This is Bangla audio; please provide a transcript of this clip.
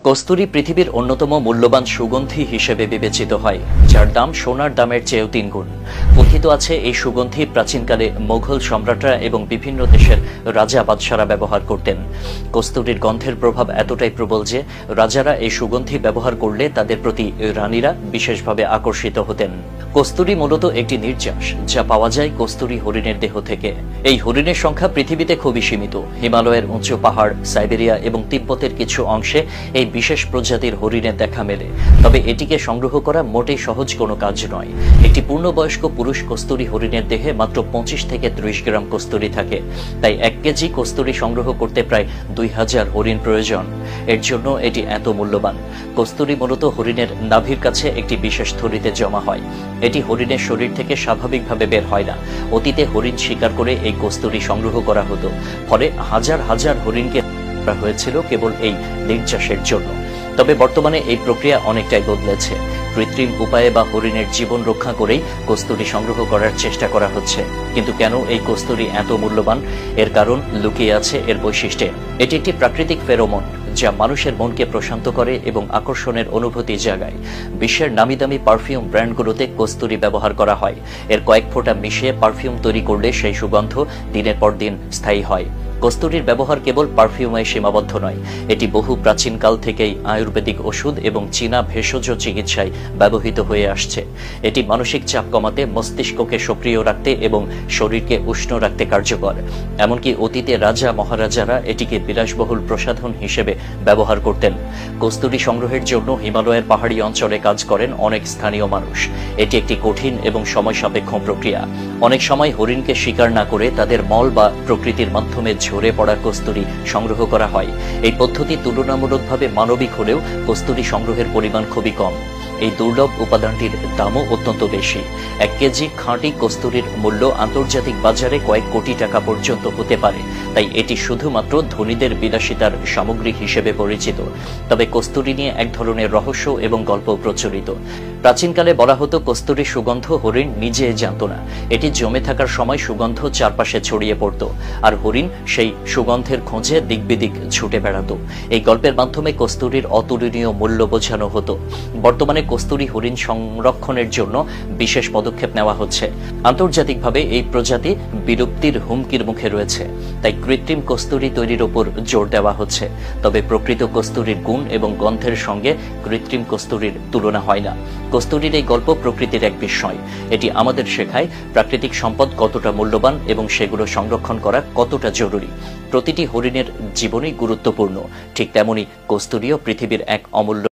কস্তুরী পৃথিবীর অন্যতম মূল্যবান সুগন্ধি হিসেবে বিবেচিত হয়, যার দাম সোনার দামের চেয়েও ৩ গুণ। কথিত আছে এই সুগন্ধি প্রাচীনকালে মোগল সম্রাটরা এবং বিভিন্ন দেশের রাজা বাদশারা ব্যবহার করতেন। কস্তুরীর গন্ধের প্রভাব এতটাই প্রবল যে রাজারা এই সুগন্ধি ব্যবহার করলে তাদের প্রতি রানীরা বিশেষভাবে আকর্ষিত হতেন। কস্তুরী মূলত একটি নির্যাস, যা পাওয়া যায় কস্তুরী হরিণের দেহ থেকে। এই হরিণের সংখ্যা পৃথিবীতে খুবই সীমিত। হিমালয়ের উঁচু পাহাড়, সাইবেরিয়া এবং তিব্বতের কিছু অংশে এই বিশেষ প্রজাতির হরিণের দেখা মেলে। তবে এটিকে সংগ্রহ করা মোটেই সহজ কোনো কাজ নয়। একটি পূর্ণবয়স্ক পুরুষ কস্তুরী হরিণের দেহে মাত্র 25 থেকে 30 গ্রাম কস্তুরী থাকে। তাই 1 কেজি কস্তুরী সংগ্রহ করতে প্রায় 2000 হরিণ প্রয়োজন। এর জন্য এটি এত মূল্যবান। কস্তুরী মূলত হরিণের নাভির কাছে একটি বিশেষ থলিতে জমা হয়। এটি হরিণের শরীর থেকে স্বাভাবিকভাবে বের হয় না। অতীতে হরিণ শিকার করে এই কস্তুরী সংগ্রহ করা হতো, ফলে হাজার হাজার হরিণকে করা হয়েছিল কেবল এই নির্যাসের জন্য। তবে বর্তমানে এই প্রক্রিয়া অনেকটাই বদলেছে। কৃত্রিম উপায়ে বা হরিণের জীবন রক্ষা করেই কস্তুরী সংগ্রহ করার চেষ্টা করা হচ্ছে। কিন্তু কেন এই কস্তুরী এত মূল্যবান? এর কারণ লুকিয়ে আছে এর বৈশিষ্ট্যে। এটি একটি প্রাকৃতিক ফেরোমন, যা মানুষের মনকে প্রশান্ত করে এবং আকর্ষণের অনুভূতি জাগায়। বিশ্বের নামিদামি পারফিউম ব্র্যান্ডগুলোতে কস্তুরী ব্যবহার করা হয়। এর কয়েক ফোঁটা মিশিয়ে পারফিউম তৈরি করলে সেই সুগন্ধ দিনের পর দিন স্থায়ী হয়। কস্তুরীর ব্যবহার কেবল পারফিউমে সীমাবদ্ধ নয়, এটি বহু প্রাচীনকাল থেকেই আয়ুর্বেদিক ওষুধ এবং চীনা ভেষজ চিকিৎসায় ব্যবহৃত হয়ে আসছে। এটি মানসিক চাপ কমাতে, মস্তিষ্ককে সক্রিয় রাখতে এবং শরীরকে উষ্ণ রাখতে কার্যকর। এমনকি অতীতে রাজা মহারাজারা এটিকে বিলাসবহুল প্রসাধন হিসেবে ব্যবহার করতেন। কস্তুরী সংগ্রহের জন্য হিমালয়ের পাহাড়ি অঞ্চলে কাজ করেন অনেক স্থানীয় মানুষ। এটি একটি কঠিন এবং সময় সাপেক্ষ প্রক্রিয়া। অনেক সময় হরিণকে শিকার না করে তাদের মল বা প্রকৃতির মাধ্যমে ঝরে পড়া কস্তুরী সংগ্রহ করা হয়। এই পদ্ধতি তুলনামূলকভাবে মানবিক হলেও কস্তুরী সংগ্রহের পরিমাণ খুবই কম। এই দুর্লভ উপাদানটির দামও অত্যন্ত বেশি। 1 কেজি খাঁটি কস্তুরীর মূল্য আন্তর্জাতিক বাজারে কয়েক কোটি টাকা পর্যন্ত হতে পারে। তাই এটি শুধুমাত্র ধনীদের বিলাসিতার সামগ্রী হিসেবে পরিচিত। তবে কস্তুরী নিয়ে এক ধরনের রহস্য এবং গল্প প্রচলিত। প্রাচীনকালে বলা হতো কস্তুরীর সুগন্ধ হরিণ নিজে জানত না। এটি জমে থাকার সময় সুগন্ধ চারপাশে ছড়িয়ে পড়ত, আর হরিণ সেই সুগন্ধের খোঁজে দিকবিদিক ছুটে বেড়াত। এই গল্পের মাধ্যমে কস্তুরীর অতুলনীয় মূল্য বোঝানো হতো। বর্তমানে কস্তুরী হরিণ সংরক্ষণের জন্য বিশেষ পদক্ষেপ নেওয়া হচ্ছে। আন্তর্জাতিকভাবে এই প্রজাতি বিলুপ্তির হুমকির মুখে রয়েছে। তাই কৃত্রিম কস্তুরী তৈরির উপর জোর দেওয়া হচ্ছে। তবে প্রকৃত কস্তুরীর গুণ এবং গন্ধের সঙ্গে কৃত্রিম কস্তুরীর তুলনা হয় না। কস্তুরীর এই গল্প প্রকৃতির এক বিস্ময়। এটি আমাদের শেখায় প্রাকৃতিক সম্পদ কতটা মূল্যবান এবং সেগুলো সংরক্ষণ করা কতটা জরুরি। প্রতিটি হরিণের জীবনই গুরুত্বপূর্ণ, ঠিক তেমনি কস্তুরীও পৃথিবীর এক অমূল্য